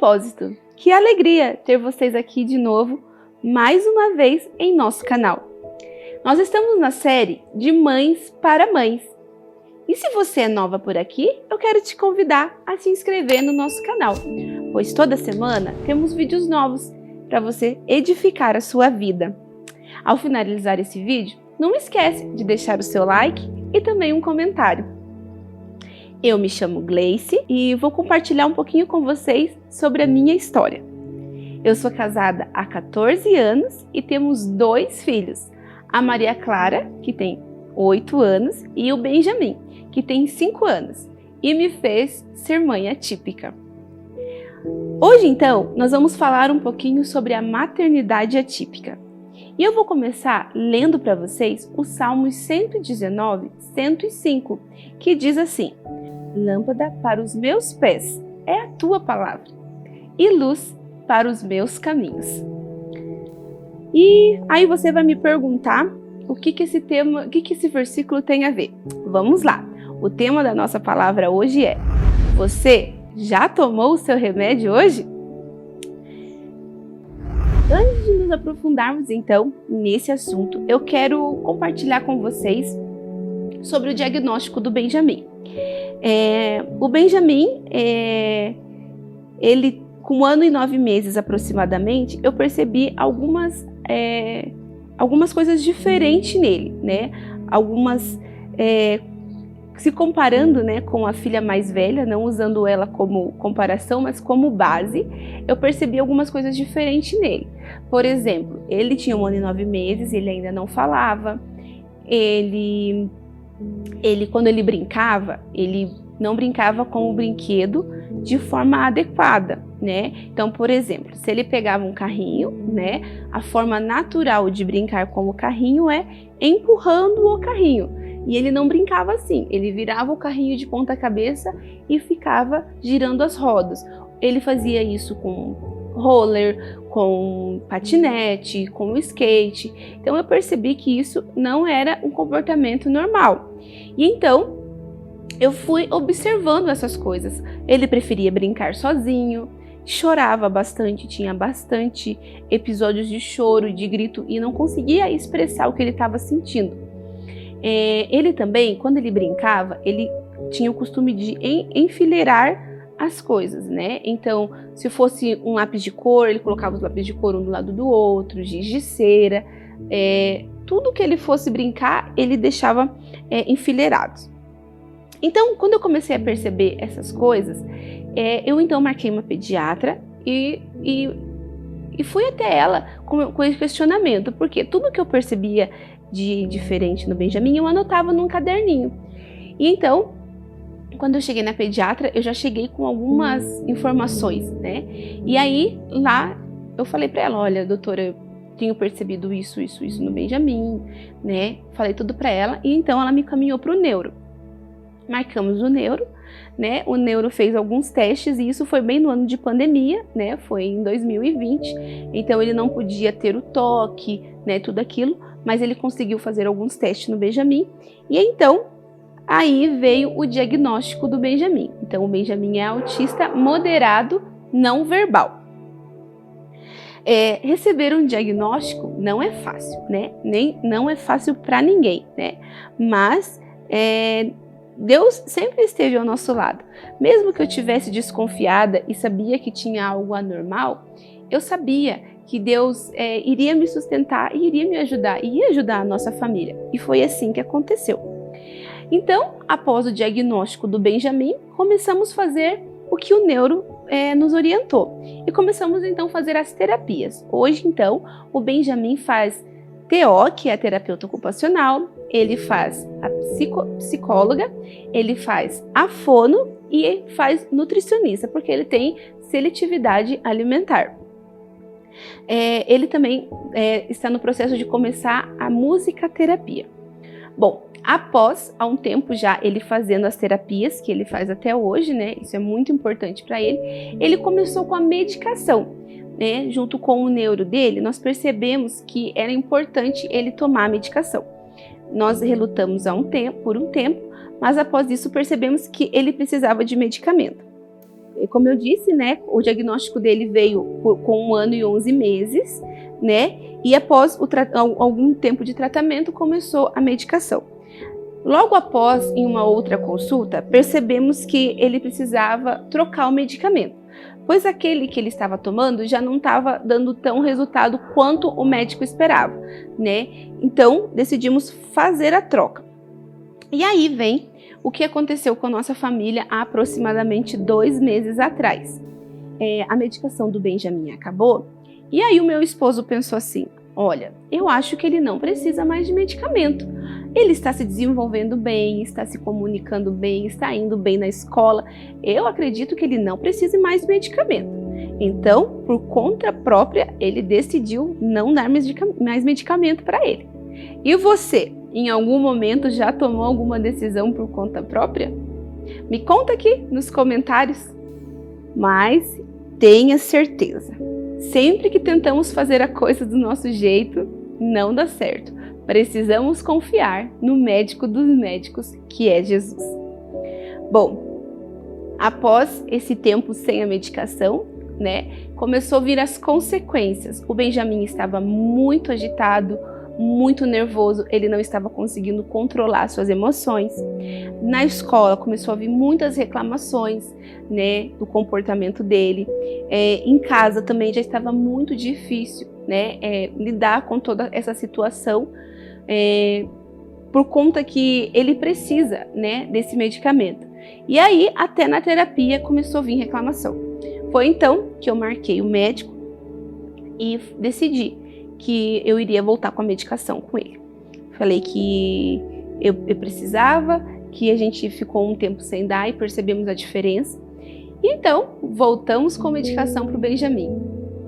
propósito. Que alegria ter vocês aqui de novo, mais uma vez em nosso canal. Nós estamos na série de Mães para Mães. E se você é nova por aqui, eu quero te convidar a se inscrever no nosso canal, pois toda semana temos vídeos novos para você edificar a sua vida. Ao finalizar esse vídeo, não esquece de deixar o seu like e também um comentário. Eu me chamo Gleice e vou compartilhar um pouquinho com vocês sobre a minha história. Eu sou casada há 14 anos e temos 2 filhos, a Maria Clara, que tem 8 anos, e o Benjamin, que tem 5 anos, e me fez ser mãe atípica. Hoje, então, nós vamos falar um pouquinho sobre a maternidade atípica. E eu vou começar lendo para vocês os Salmos 119, 105, que diz assim: Lâmpada para os meus pés é a tua palavra, e luz para os meus caminhos. E aí você vai me perguntar o que esse versículo tem a ver. Vamos lá. O tema da nossa palavra hoje é: você já tomou o seu remédio hoje? Antes de nos aprofundarmos então nesse assunto, eu quero compartilhar com vocês sobre o diagnóstico do Benjamin. O Benjamin, ele com 1 ano e 9 meses aproximadamente, eu percebi algumas coisas diferentes nele, né? Algumas se comparando, né, com a filha mais velha, não usando ela como comparação, mas como base, eu percebi algumas coisas diferentes nele. Por exemplo, ele tinha 1 ano e 9 meses, ele ainda não falava, ele quando ele brincava, ele não brincava com o brinquedo de forma adequada, né? Então, por exemplo, se ele pegava um carrinho, né, a forma natural de brincar com o carrinho é empurrando o carrinho. E ele não brincava assim, ele virava o carrinho de ponta cabeça e ficava girando as rodas. Ele fazia isso com roller, com patinete, com skate. Então eu percebi que isso não era um comportamento normal. E então eu fui observando essas coisas. Ele preferia brincar sozinho, chorava bastante, tinha bastante episódios de choro e de grito e não conseguia expressar o que ele estava sentindo. Ele também, quando ele brincava, ele tinha o costume de enfileirar as coisas, né? Então, se fosse um lápis de cor, ele colocava os lápis de cor um do lado do outro, giz de cera, tudo que ele fosse brincar, ele deixava enfileirados. Então, quando eu comecei a perceber essas coisas, eu então marquei uma pediatra e fui até ela com esse questionamento, porque tudo que eu percebia de diferente no Benjamin, eu anotava num caderninho. E então, quando eu cheguei na pediatra, eu já cheguei com algumas informações, né? E aí, lá, eu falei para ela: olha, doutora, eu tenho percebido isso no Benjamin, né? Falei tudo para ela, e então ela me encaminhou para o neuro. Marcamos o neuro, né? O neuro fez alguns testes, e isso foi bem no ano de pandemia, né? Foi em 2020, então ele não podia ter o toque, né? Tudo aquilo, mas ele conseguiu fazer alguns testes no Benjamin, e então aí veio o diagnóstico do Benjamin. Então o Benjamin é autista moderado não verbal. Receber um diagnóstico não é fácil, né? Não é fácil para ninguém, né? Mas Deus sempre esteve ao nosso lado. Mesmo que eu tivesse desconfiada e sabia que tinha algo anormal, eu sabia que Deus iria me sustentar e iria me ajudar, e ia ajudar a nossa família. E foi assim que aconteceu. Então, após o diagnóstico do Benjamin, começamos a fazer o que o neuro nos orientou. E começamos então a fazer as terapias. Hoje, então, o Benjamin faz TO, que é a terapeuta ocupacional, ele faz a psicóloga, ele faz a fono e faz nutricionista, porque ele tem seletividade alimentar. Ele também está no processo de começar a musicoterapia. Bom, há um tempo já ele fazendo as terapias que ele faz até hoje, né? Isso é muito importante para ele. Ele começou com a medicação, né? Junto com o neuro dele, nós percebemos que era importante ele tomar a medicação. Nós relutamos por um tempo, mas após isso percebemos que ele precisava de medicamento. como eu disse, né, o diagnóstico dele veio com 1 ano e 11 meses, né, e após algum tempo de tratamento começou a medicação. Logo após, em uma outra consulta, percebemos que ele precisava trocar o medicamento, pois aquele que ele estava tomando já não estava dando tão resultado quanto o médico esperava, né? Então, decidimos fazer a troca. E aí vem o que aconteceu com a nossa família há aproximadamente 2 meses atrás. A medicação do Benjamin acabou, e aí o meu esposo pensou assim: olha, eu acho que ele não precisa mais de medicamento. Ele está se desenvolvendo bem, está se comunicando bem, está indo bem na escola. Eu acredito que ele não precise mais de medicamento. Então, por conta própria, ele decidiu não dar mais medicamento para ele. E você, em algum momento, já tomou alguma decisão por conta própria? Me conta aqui nos comentários. Mas tenha certeza, sempre que tentamos fazer a coisa do nosso jeito, não dá certo. Precisamos confiar no médico dos médicos, que é Jesus. Bom, após esse tempo sem a medicação, né, começou a vir as consequências. O Benjamin estava muito agitado, muito nervoso, ele não estava conseguindo controlar suas emoções. Na escola começou a vir muitas reclamações, né, do comportamento dele. Em casa também já estava muito difícil, né, lidar com toda essa situação, por conta que ele precisa, né, desse medicamento. E aí, até na terapia, começou a vir reclamação. Foi então que eu marquei o médico e decidi que eu iria voltar com a medicação com ele. Falei que eu precisava, que a gente ficou um tempo sem dar e percebemos a diferença. E então, voltamos com a medicação para o Benjamin.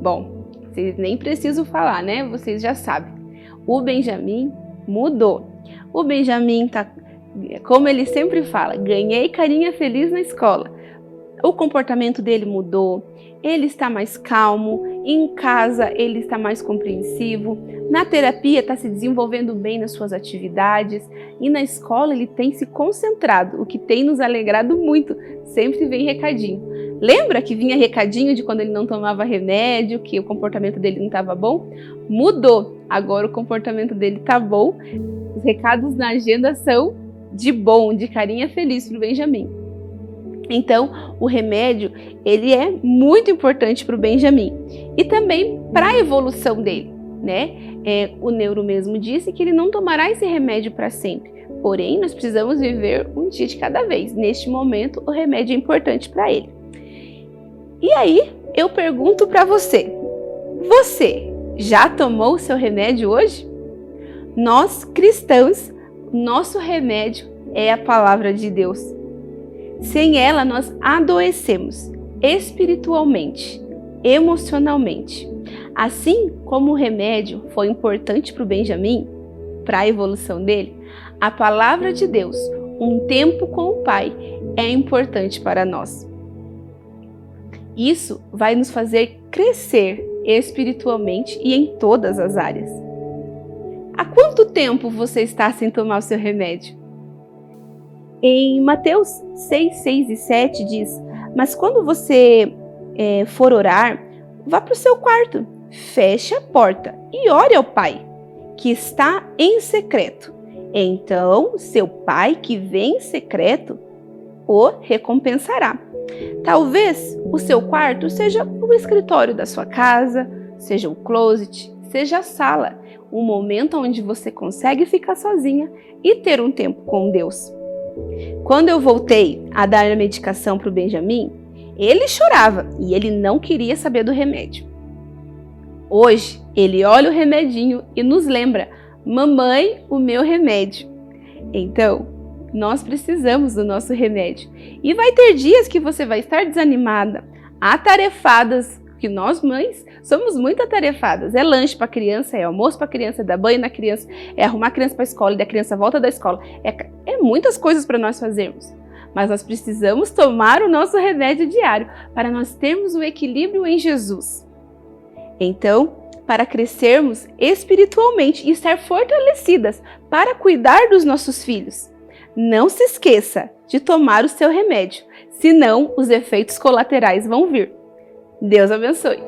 Bom, vocês nem precisam falar, né? Vocês já sabem. O Benjamin mudou. O Benjamin tá, como ele sempre fala, ganhei carinha feliz na escola. O comportamento dele mudou, ele está mais calmo, em casa ele está mais compreensivo, na terapia está se desenvolvendo bem nas suas atividades e na escola ele tem se concentrado, o que tem nos alegrado muito. Sempre vem recadinho. Lembra que vinha recadinho de quando ele não tomava remédio, que o comportamento dele não estava bom? Mudou. Agora o comportamento dele está bom. Os recados na agenda são de bom, de carinha feliz para o Benjamin. Então, o remédio, ele é muito importante para o Benjamin e também para a evolução dele, né? O neuro mesmo disse que ele não tomará esse remédio para sempre. Porém, nós precisamos viver um dia de cada vez. Neste momento, o remédio é importante para ele. E aí, eu pergunto para você: você já tomou o seu remédio hoje? Nós, cristãos, nosso remédio é a palavra de Deus. Sem ela, nós adoecemos espiritualmente, emocionalmente. Assim como o remédio foi importante para o Benjamin, para a evolução dele, a palavra de Deus, um tempo com o Pai, é importante para nós. Isso vai nos fazer crescer espiritualmente e em todas as áreas. Há quanto tempo você está sem tomar o seu remédio? Em Mateus 6, 6 e 7 diz: mas quando você for orar, vá para o seu quarto, feche a porta e ore ao Pai, que está em secreto. Então, seu Pai que vem em secreto o recompensará. Talvez o seu quarto seja o escritório da sua casa, seja o closet, seja a sala, um momento onde você consegue ficar sozinha e ter um tempo com Deus. Quando eu voltei a dar a medicação para o Benjamin, ele chorava e ele não queria saber do remédio. Hoje, ele olha o remedinho e nos lembra: mamãe, o meu remédio. Então, nós precisamos do nosso remédio. E vai ter dias que você vai estar desanimada, atarefadas, que nós mães somos muito atarefadas. É lanche para a criança, é almoço para a criança, é dar banho na criança, é arrumar a criança para a escola, e da criança volta da escola. É muitas coisas para nós fazermos. Mas nós precisamos tomar o nosso remédio diário para nós termos o equilíbrio em Jesus. Então, para crescermos espiritualmente e estar fortalecidas para cuidar dos nossos filhos, não se esqueça de tomar o seu remédio. senão os efeitos colaterais vão vir. Deus abençoe!